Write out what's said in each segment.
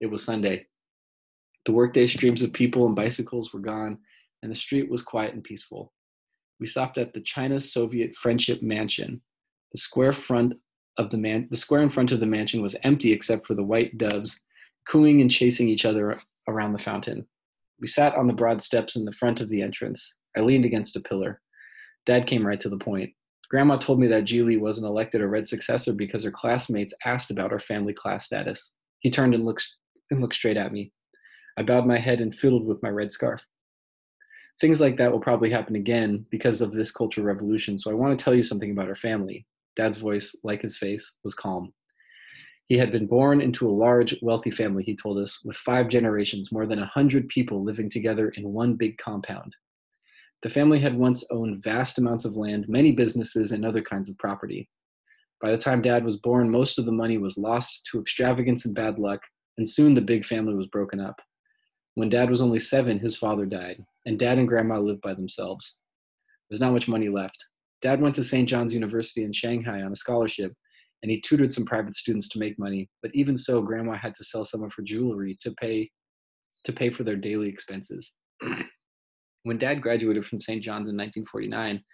It was Sunday. The workday streams of people and bicycles were gone, and the street was quiet and peaceful. We stopped at the China-Soviet Friendship Mansion. The square the square in front of the mansion was empty except for the white doves cooing and chasing each other around the fountain. We sat on the broad steps in the front of the entrance. I leaned against a pillar. Dad came right to the point. Grandma told me that Geely wasn't elected a Red successor because her classmates asked about our family class status. He turned and looked straight at me. I bowed my head and fiddled with my red scarf. Things like that will probably happen again because of this cultural revolution, so I want to tell you something about our family. Dad's voice, like his face, was calm. He had been born into a large, wealthy family, he told us, with 5 generations, more than 100 people living together in one big compound. The family had once owned vast amounts of land, many businesses, and other kinds of property. By the time Dad was born, most of the money was lost to extravagance and bad luck, and soon the big family was broken up. When Dad was only 7, his father died, and Dad and Grandma lived by themselves. There's not much money left. Dad went to St. John's University in Shanghai on a scholarship, and he tutored some private students to make money, but even so, Grandma had to sell some of her jewelry to pay for their daily expenses. When Dad graduated from St. John's in 1949,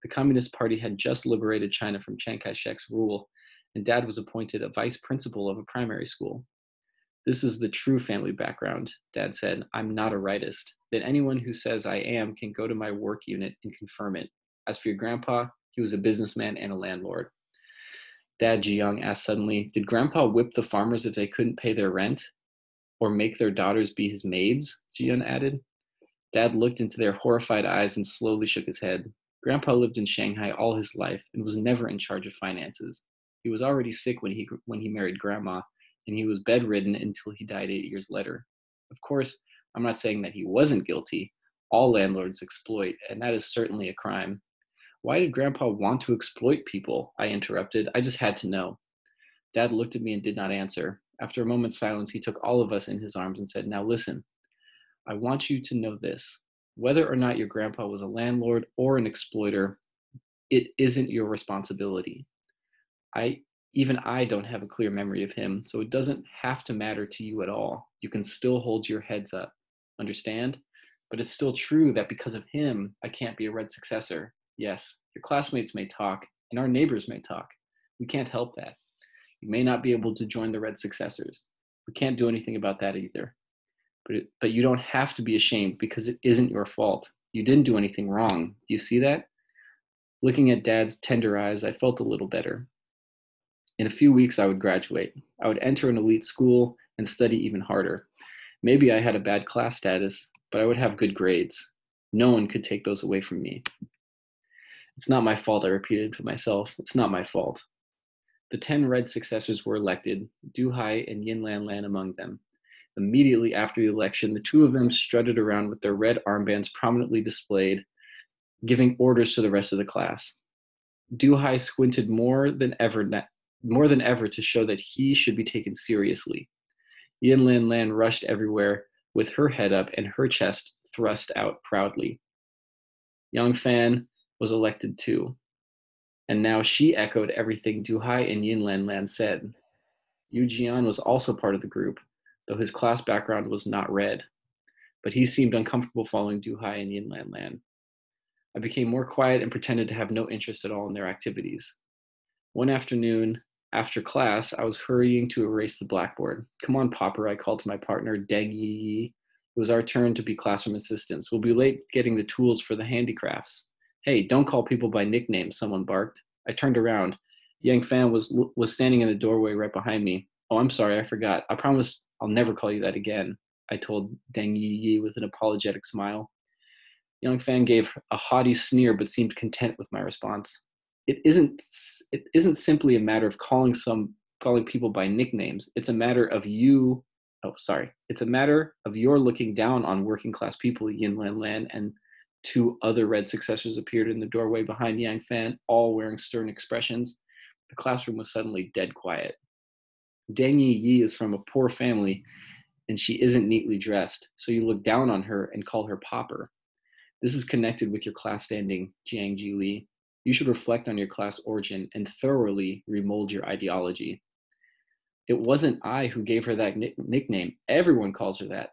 the Communist Party had just liberated China from Chiang Kai-shek's rule, and Dad was appointed a vice principal of a primary school. This is the true family background, Dad said. I'm not a rightist. That anyone who says I am can go to my work unit and confirm it. As for your grandpa, he was a businessman and a landlord. Dad, Ji Young asked suddenly, did Grandpa whip the farmers if they couldn't pay their rent? Or make their daughters be his maids? Ji Young added. Dad looked into their horrified eyes and slowly shook his head. Grandpa lived in Shanghai all his life and was never in charge of finances. He was already sick when he married Grandma, and he was bedridden until he died 8 years later. Of course, I'm not saying that he wasn't guilty. All landlords exploit, and that is certainly a crime. Why did Grandpa want to exploit people? I interrupted. I just had to know. Dad looked at me and did not answer. After a moment's silence, he took all of us in his arms and said, now listen, I want you to know this. Whether or not your grandpa was a landlord or an exploiter, it isn't your responsibility. Even I don't have a clear memory of him, so it doesn't have to matter to you at all. You can still hold your heads up. Understand? But it's still true that because of him, I can't be a Red successor. Yes, your classmates may talk, and our neighbors may talk. We can't help that. You may not be able to join the Red successors. We can't do anything about that either. But you don't have to be ashamed because it isn't your fault. You didn't do anything wrong. Do you see that? Looking at Dad's tender eyes, I felt a little better. In a few weeks, I would graduate. I would enter an elite school and study even harder. Maybe I had a bad class status, but I would have good grades. No one could take those away from me. It's not my fault, I repeated to myself. It's not my fault. The 10 Red successors were elected, Du Hai and Yin Lan Lan among them. Immediately after the election, the two of them strutted around with their red armbands prominently displayed, giving orders to the rest of the class. Du Hai squinted more than ever to show that he should be taken seriously. Yin Lan Lan rushed everywhere with her head up and her chest thrust out proudly. Yang Fan was elected too, and now she echoed everything Du Hai and Yin Lan Lan said. Yu Jian was also part of the group, though his class background was not red, but he seemed uncomfortable following Du Hai and Yin Lan Lan. I became more quiet and pretended to have no interest at all in their activities. One afternoon, after class, I was hurrying to erase the blackboard. Come on, Popper, I called to my partner, Deng Yi Yi. It was our turn to be classroom assistants. We'll be late getting the tools for the handicrafts. Hey, don't call people by nicknames, someone barked. I turned around. Yang Fan was standing in the doorway right behind me. Oh, I'm sorry, I forgot. I promise I'll never call you that again, I told Deng Yi Yi with an apologetic smile. Yang Fan gave a haughty sneer but seemed content with my response. It isn't simply a matter of calling people by nicknames. It's a matter of It's a matter of your looking down on working class people, Yin Lan Lan and 2 other Red successors appeared in the doorway behind Yang Fan, all wearing stern expressions. The classroom was suddenly dead quiet. Deng Yi Yi is from a poor family, and she isn't neatly dressed, so you look down on her and call her Popper. This is connected with your class standing, Jiang Ji Li. You should reflect on your class origin and thoroughly remold your ideology. It wasn't I who gave her that nickname. Everyone calls her that.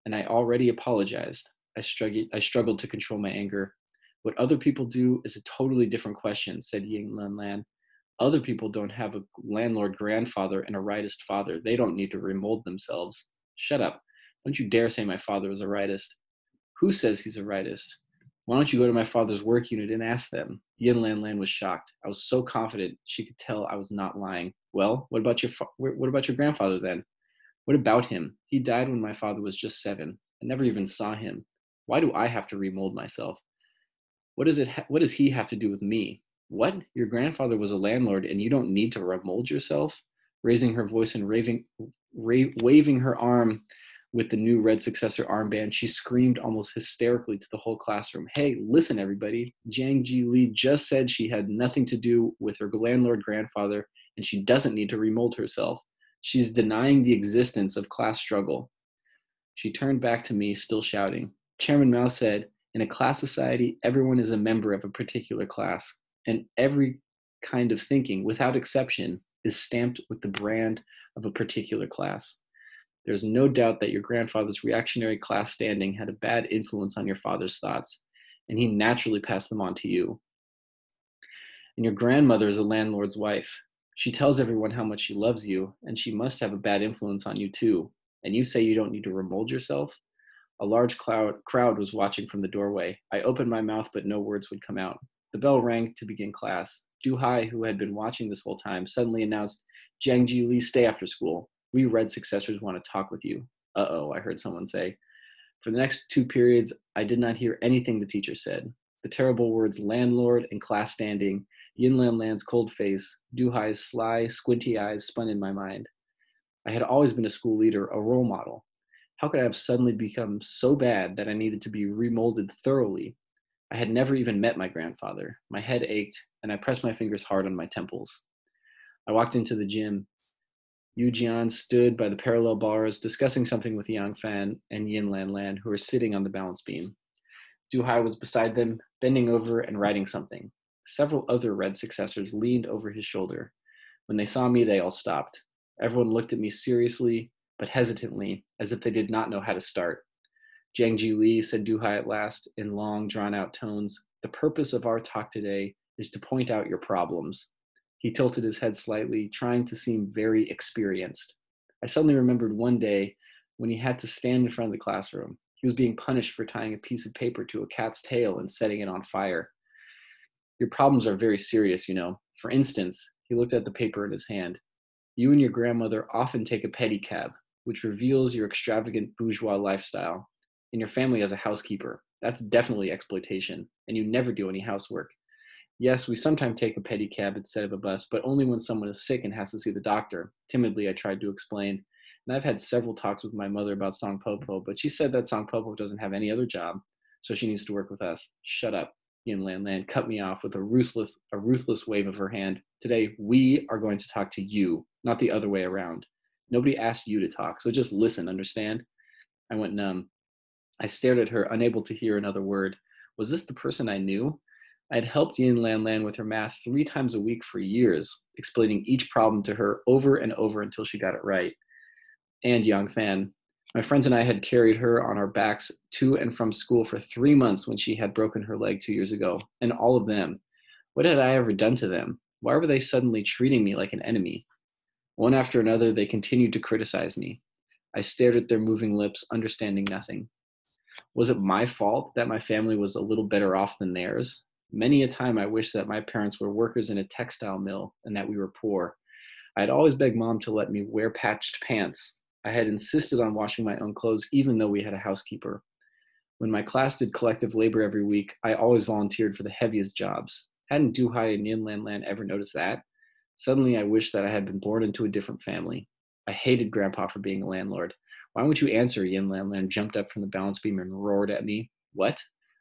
And I already apologized. I struggled to control my anger. What other people do is a totally different question, said Ying Lan Lan. Other people don't have a landlord grandfather and a rightist father. They don't need to remold themselves. Shut up. Don't you dare say my father was a rightist. Who says he's a rightist? Why don't you go to my father's work unit and ask them? Yin Lan Lan was shocked. I was so confident she could tell I was not lying. Well, what about your grandfather then? What about him? He died when my father was just 7. I never even saw him. Why do I have to remold myself? What does he have to do with me? What? Your grandfather was a landlord and you don't need to remold yourself? Raising her voice and waving her arm with the new red successor armband, she screamed almost hysterically to the whole classroom. Hey, listen, everybody. Jiang Ji Li just said she had nothing to do with her landlord grandfather and she doesn't need to remold herself. She's denying the existence of class struggle. She turned back to me, still shouting. Chairman Mao said, in a class society, everyone is a member of a particular class, and every kind of thinking, without exception, is stamped with the brand of a particular class. There's no doubt that your grandfather's reactionary class standing had a bad influence on your father's thoughts, and he naturally passed them on to you. And your grandmother is a landlord's wife. She tells everyone how much she loves you, and she must have a bad influence on you too. And you say you don't need to remold yourself? A large crowd was watching from the doorway. I opened my mouth, but no words would come out. The bell rang to begin class. Du Hai, who had been watching this whole time, suddenly announced, Jiang Ji Li, stay after school. We red successors want to talk with you. Uh-oh, I heard someone say. For the next 2 periods, I did not hear anything the teacher said. The terrible words landlord and class standing, Yin Lan Lan's cold face, Du Hai's sly, squinty eyes spun in my mind. I had always been a school leader, a role model. How could I have suddenly become so bad that I needed to be remolded thoroughly? I had never even met my grandfather. My head ached, and I pressed my fingers hard on my temples. I walked into the gym. Yu Jian stood by the parallel bars, discussing something with Yang Fan and Yin Lan Lan, who were sitting on the balance beam. Du Hai was beside them, bending over and writing something. Several other red successors leaned over his shoulder. When they saw me, they all stopped. Everyone looked at me seriously, but hesitantly, as if they did not know how to start. Jiang Ji Li, said Du Hai at last, in long, drawn-out tones, the purpose of our talk today is to point out your problems. He tilted his head slightly, trying to seem very experienced. I suddenly remembered one day when he had to stand in front of the classroom. He was being punished for tying a piece of paper to a cat's tail and setting it on fire. Your problems are very serious, you know. For instance, he looked at the paper in his hand. You and your grandmother often take a pedicab, which reveals your extravagant bourgeois lifestyle. And your family has a housekeeper. That's definitely exploitation, and you never do any housework. Yes, we sometimes take a pedicab instead of a bus, but only when someone is sick and has to see the doctor. Timidly, I tried to explain. And I've had several talks with my mother about Song Popo, but she said that Song Popo doesn't have any other job, so she needs to work with us. Shut up. Yin Lan Lan cut me off with a ruthless wave of her hand. Today, we are going to talk to you, not the other way around. Nobody asked you to talk, so just listen, understand? I went numb. I stared at her, unable to hear another word. Was this the person I knew? I had helped Yin Lan Lan with her math 3 times a week for years, explaining each problem to her over and over until she got it right. And Yang Fan. My friends and I had carried her on our backs to and from school for 3 months when she had broken her leg 2 years ago. And all of them. What had I ever done to them? Why were they suddenly treating me like an enemy? One after another, they continued to criticize me. I stared at their moving lips, understanding nothing. Was it my fault that my family was a little better off than theirs? Many a time I wished that my parents were workers in a textile mill and that we were poor. I had always begged Mom to let me wear patched pants. I had insisted on washing my own clothes even though we had a housekeeper. When my class did collective labor every week, I always volunteered for the heaviest jobs. Hadn't Du Hai and Yin Lan Lan ever noticed that? Suddenly I wished that I had been born into a different family. I hated Grandpa for being a landlord. Why won't you answer? Yin Lan Lan jumped up from the balance beam and roared at me. What?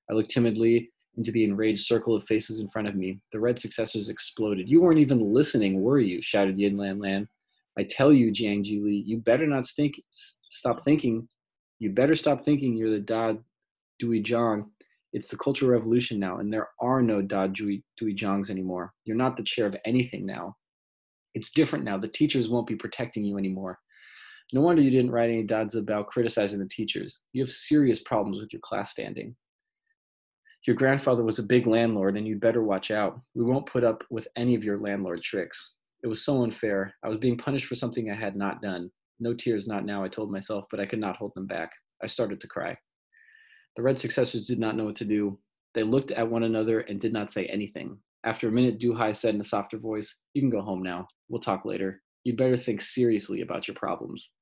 I looked timidly into the enraged circle of faces in front of me. The red successors exploded. You weren't even listening, were you? Shouted Yin Lan Lan. I tell you, Jiang Ji Li, you better not stop thinking. You better stop thinking you're the Da Dui Zhang. It's the Cultural Revolution now, and there are no Da Dui Zhangs anymore. You're not the chair of anything now. It's different now. The teachers won't be protecting you anymore. No wonder you didn't write any dads about criticizing the teachers. You have serious problems with your class standing. Your grandfather was a big landlord, and you'd better watch out. We won't put up with any of your landlord tricks. It was so unfair. I was being punished for something I had not done. No tears, not now, I told myself, but I could not hold them back. I started to cry. The Red successors did not know what to do. They looked at one another and did not say anything. After a minute, Duhai said in a softer voice, "You can go home now. We'll talk later. You'd better think seriously about your problems."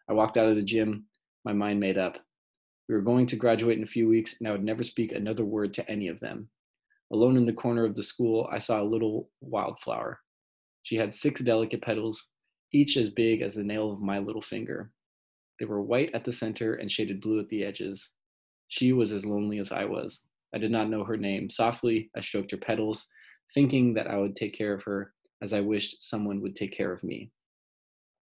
I walked out of the gym, my mind made up. We were going to graduate in a few weeks, and I would never speak another word to any of them. Alone in the corner of the school, I saw a little wildflower. She had 6 delicate petals, each as big as the nail of my little finger. They were white at the center and shaded blue at the edges. She was as lonely as I was. I did not know her name. Softly, I stroked her petals, thinking that I would take care of her as I wished someone would take care of me.